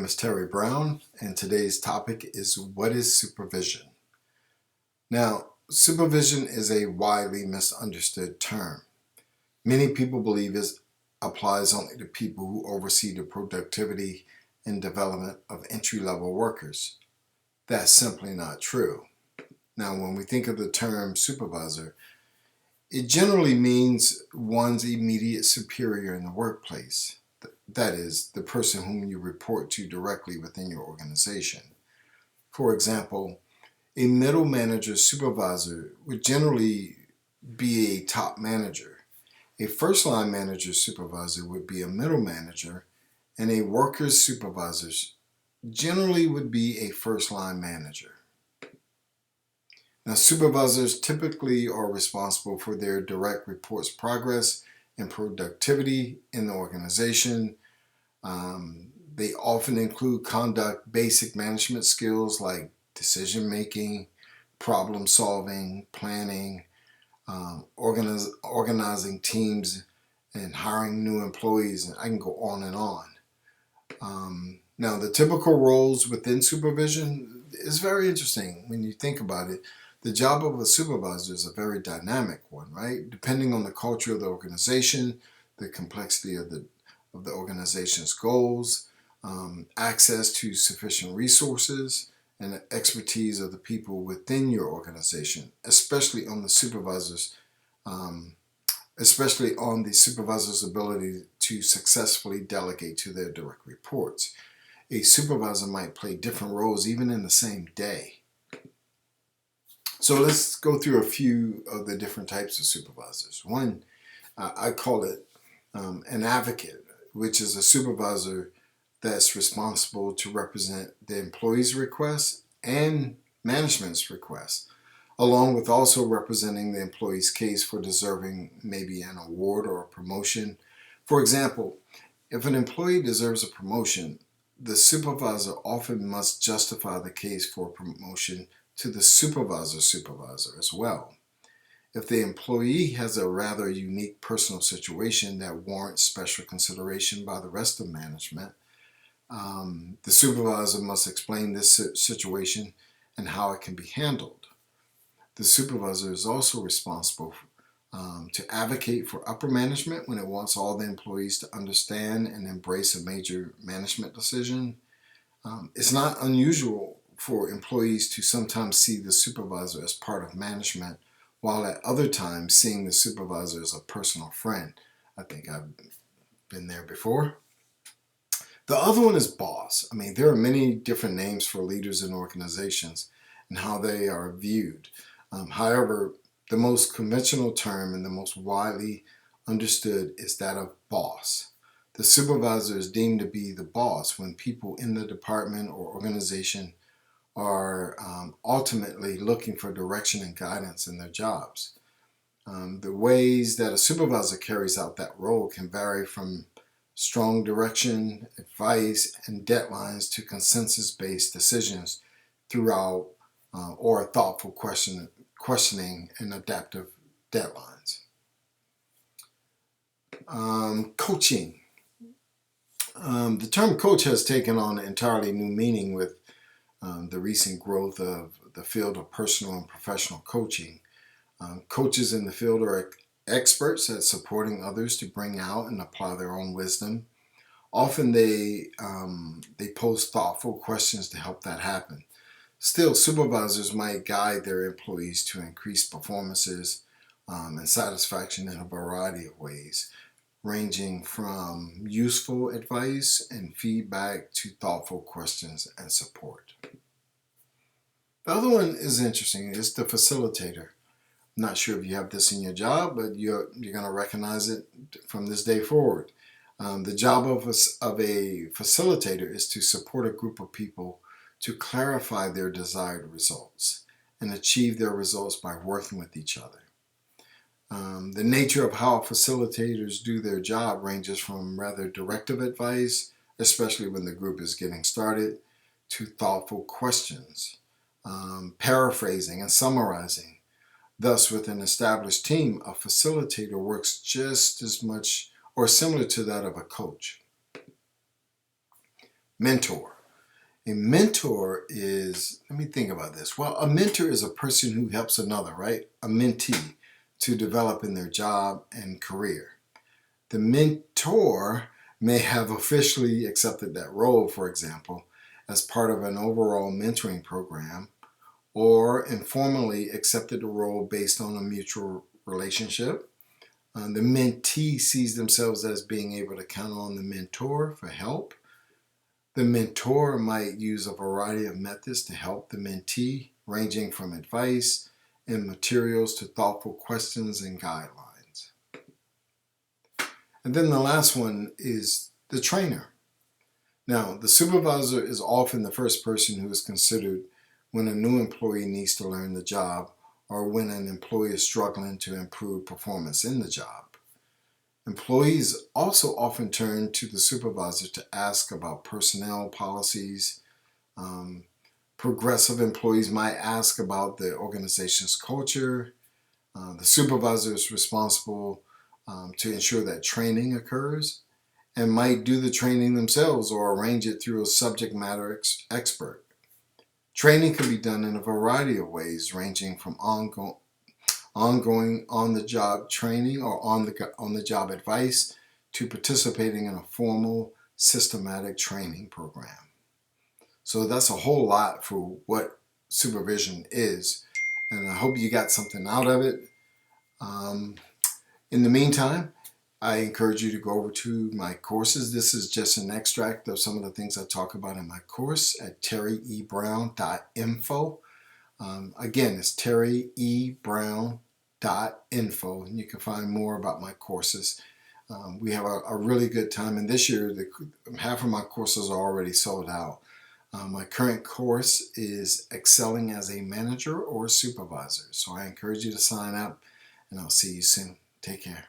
My name is Terry Brown, and today's topic is what is supervision? Now, supervision is a widely misunderstood term. Many people believe it applies only to people who oversee the productivity and development of entry-level workers. That's simply not true. Now, when we think of the term supervisor, it generally means one's immediate superior in the workplace. That is, the person whom you report to directly within your organization. For example, a middle manager supervisor would generally be a top manager. A first line manager supervisor would be a middle manager, and a worker's supervisor generally would be a first line manager. Now, supervisors typically are responsible for their direct reports' progress and productivity in the organization. They often include conduct basic management skills like decision making, problem solving, planning, organizing teams, and hiring new employees, and I can go on and on. Now, the typical roles within supervision is very interesting when you think about it. The job of a supervisor is a very dynamic one, right? Depending on the culture of the organization, the complexity of the organization's goals, access to sufficient resources, and the expertise of the people within your organization, especially on the supervisor's ability to successfully delegate to their direct reports. A supervisor might play different roles even in the same day. So let's go through a few of the different types of supervisors. One, I call it an advocate, which is a supervisor that's responsible to represent the employee's requests and management's requests, along with also representing the employee's case for deserving maybe an award or a promotion. For example, if an employee deserves a promotion, the supervisor often must justify the case for promotion to the supervisor as well. If the employee has a rather unique personal situation that warrants special consideration by the rest of management, the supervisor must explain this situation and how it can be handled. The supervisor is also responsible to advocate for upper management when it wants all the employees to understand and embrace a major management decision. It's not unusual for employees to sometimes see the supervisor as part of management, while at other times seeing the supervisor as a personal friend. I think I've been there before. The other one is boss. I mean, there are many different names for leaders in organizations and how they are viewed. However, the most conventional term and the most widely understood is that of boss. The supervisor is deemed to be the boss when people in the department or organization are ultimately looking for direction and guidance in their jobs. The ways that a supervisor carries out that role can vary from strong direction, advice, and deadlines to consensus-based decisions throughout or thoughtful questioning and adaptive deadlines. Coaching. The term coach has taken on an entirely new meaning with the recent growth of the field of personal and professional coaching. Coaches in the field are experts at supporting others to bring out and apply their own wisdom. Often they pose thoughtful questions to help that happen. Still, supervisors might guide their employees to increase performances and satisfaction in a variety of ways, ranging from useful advice and feedback to thoughtful questions and support. The other one is interesting. It's the facilitator. I'm not sure if you have this in your job, but you're going to recognize it from this day forward. The job of a facilitator is to support a group of people to clarify their desired results and achieve their results by working with each other. The nature of how facilitators do their job ranges from rather directive advice, especially when the group is getting started, to thoughtful questions, paraphrasing and summarizing. Thus, with an established team, a facilitator works just as much or similar to that of a coach. mentor. A mentor is, let me think about this. Well, a mentor is a person who helps another, right? A mentee to develop in their job and career. The mentor may have officially accepted that role, for example, as part of an overall mentoring program, or informally accepted the role based on a mutual relationship. The mentee sees themselves as being able to count on the mentor for help. The mentor might use a variety of methods to help the mentee, ranging from advice and materials to thoughtful questions and guidelines. And then the last one is the trainer. Now, the supervisor is often the first person who is considered when a new employee needs to learn the job or when an employee is struggling to improve performance in the job. Employees also often turn to the supervisor to ask about personnel policies. Progressive employees might ask about the organization's culture. The supervisor is responsible to ensure that training occurs and might do the training themselves or arrange it through a subject matter expert. Training can be done in a variety of ways, ranging from ongoing on-the-job training or on-the-job advice to participating in a formal, systematic training program. So that's a whole lot for what supervision is, and I hope you got something out of it. In the meantime, I encourage you to go over to my courses. This is just an extract of some of the things I talk about in my course at terryebrown.info. Again, it's terryebrown.info, and you can find more about my courses. We have a really good time, and this year half of my courses are already sold out. My current course is Excelling as a Manager or Supervisor, so I encourage you to sign up, and I'll see you soon. Take care.